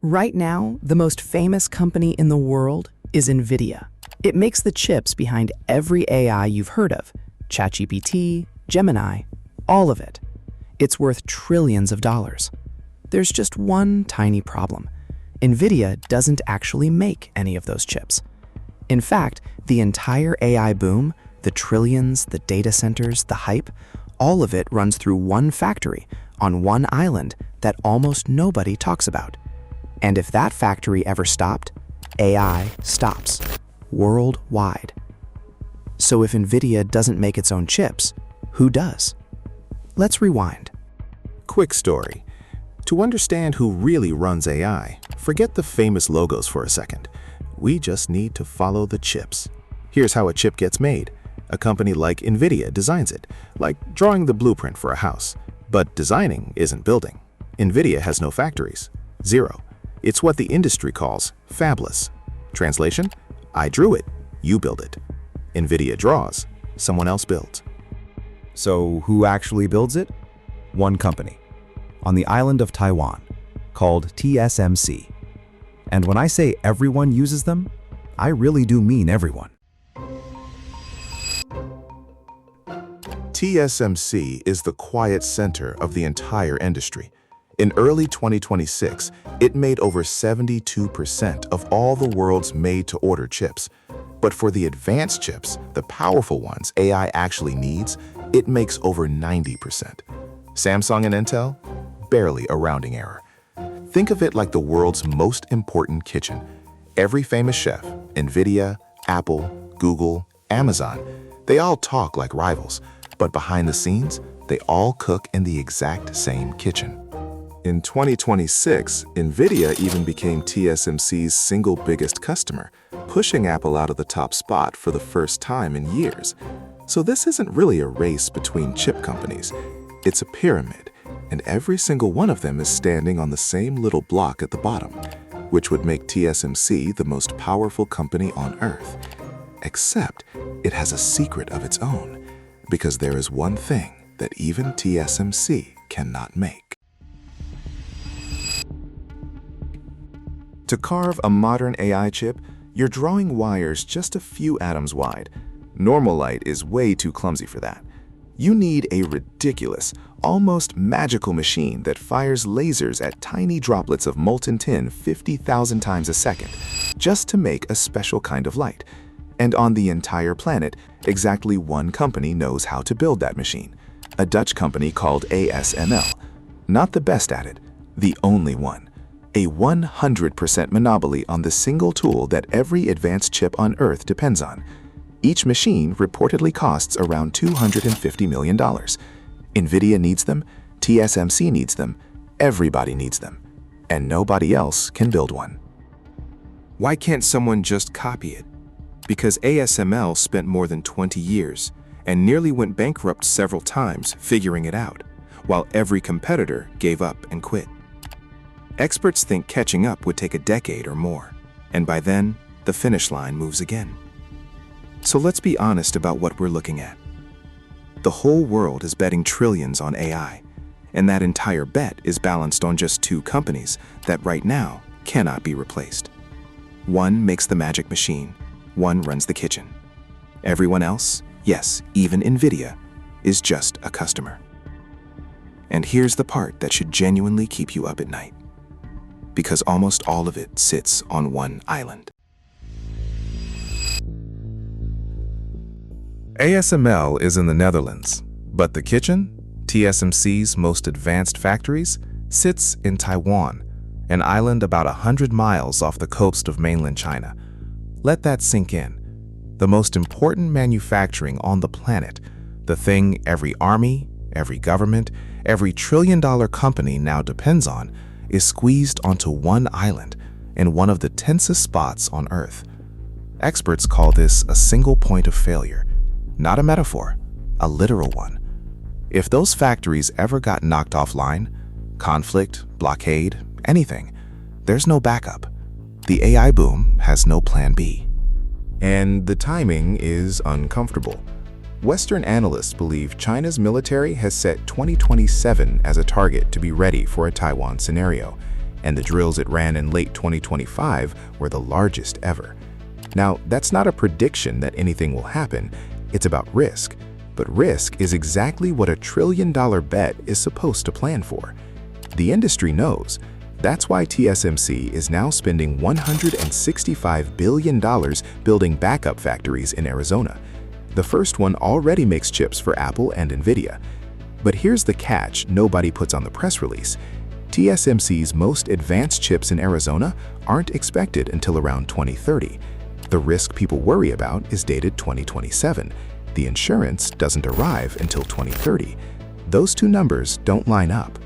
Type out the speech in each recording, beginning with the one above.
Right now, the most famous company in the world is Nvidia. It makes the chips behind every AI you've heard of, ChatGPT, Gemini, all of it. It's worth trillions of dollars. There's just one tiny problem. Nvidia doesn't actually make any of those chips. In fact, the entire AI boom, the trillions, the data centers, the hype, all of it runs through one factory on one island that almost nobody talks about. And if that factory ever stopped, AI stops, worldwide. So if Nvidia doesn't make its own chips, who does? Let's rewind. Quick story. To understand who really runs AI, forget the famous logos for a second. We just need to follow the chips. Here's how a chip gets made. A company like Nvidia designs it, like drawing the blueprint for a house. But designing isn't building. Nvidia has no factories. Zero. It's what the industry calls fabless. Translation? I drew it, you build it. Nvidia draws, someone else builds. So who actually builds it? One company, on the island of Taiwan, called TSMC. And when I say everyone uses them, I really do mean everyone. TSMC is the quiet center of the entire industry. In early 2026, it made over 72% of all the world's made-to-order chips. But for the advanced chips, the powerful ones AI actually needs, it makes over 90%. Samsung and Intel? Barely a rounding error. Think of it like the world's most important kitchen. Every famous chef, Nvidia, Apple, Google, Amazon, they all talk like rivals, but behind the scenes, they all cook in the exact same kitchen. In 2026, Nvidia even became TSMC's single biggest customer, pushing Apple out of the top spot for the first time in years. So this isn't really a race between chip companies. It's a pyramid, and every single one of them is standing on the same little block at the bottom, which would make TSMC the most powerful company on Earth. Except it has a secret of its own, because there is one thing that even TSMC cannot make. To carve a modern AI chip, you're drawing wires just a few atoms wide. Normal light is way too clumsy for that. You need a ridiculous, almost magical machine that fires lasers at tiny droplets of molten tin 50,000 times a second, just to make a special kind of light. And on the entire planet, exactly one company knows how to build that machine. A Dutch company called ASML. Not the best at it, the only one. A 100% monopoly on the single tool that every advanced chip on Earth depends on. Each machine reportedly costs around $250 million. Nvidia needs them, TSMC needs them, everybody needs them, and nobody else can build one. Why can't someone just copy it? Because ASML spent more than 20 years and nearly went bankrupt several times figuring it out, while every competitor gave up and quit. Experts think catching up would take a decade or more, and by then, the finish line moves again. So let's be honest about what we're looking at. The whole world is betting trillions on AI, and that entire bet is balanced on just two companies that right now cannot be replaced. One makes the magic machine, one runs the kitchen. Everyone else, yes, even Nvidia, is just a customer. And here's the part that should genuinely keep you up at night. Because almost all of it sits on one island. ASML is in the Netherlands, but the kitchen, TSMC's most advanced factories, sits in Taiwan, an island about 100 miles off the coast of mainland China. Let that sink in. The most important manufacturing on the planet, the thing every army, every government, every trillion-dollar company now depends on, is squeezed onto one island in one of the tensest spots on Earth. Experts call this a single point of failure, not a metaphor, a literal one. If those factories ever got knocked offline, conflict, blockade, anything, there's no backup. The AI boom has no plan B. And the timing is uncomfortable. Western analysts believe China's military has set 2027 as a target to be ready for a Taiwan scenario. and the drills it ran in late 2025 were the largest ever. Now, that's not a prediction that anything will happen, it's about risk. But risk is exactly what a trillion-dollar bet is supposed to plan for. The industry knows. That's why TSMC is now spending $165 billion building backup factories in Arizona. The first one already makes chips for Apple and Nvidia. But here's the catch nobody puts on the press release. TSMC's most advanced chips in Arizona aren't expected until around 2030. The risk people worry about is dated 2027. The insurance doesn't arrive until 2030. Those two numbers don't line up.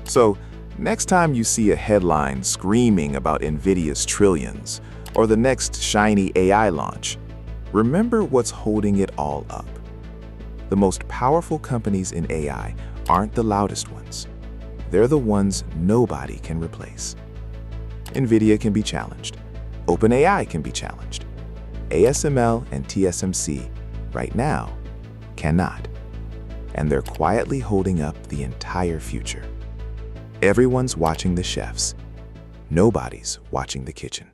So, next time you see a headline screaming about Nvidia's trillions or the next shiny AI launch, remember what's holding it all up. The most powerful companies in AI aren't the loudest ones. They're the ones nobody can replace. Nvidia can be challenged. OpenAI can be challenged. ASML and TSMC, right now, cannot. And they're quietly holding up the entire future. Everyone's watching the chefs. Nobody's watching the kitchen.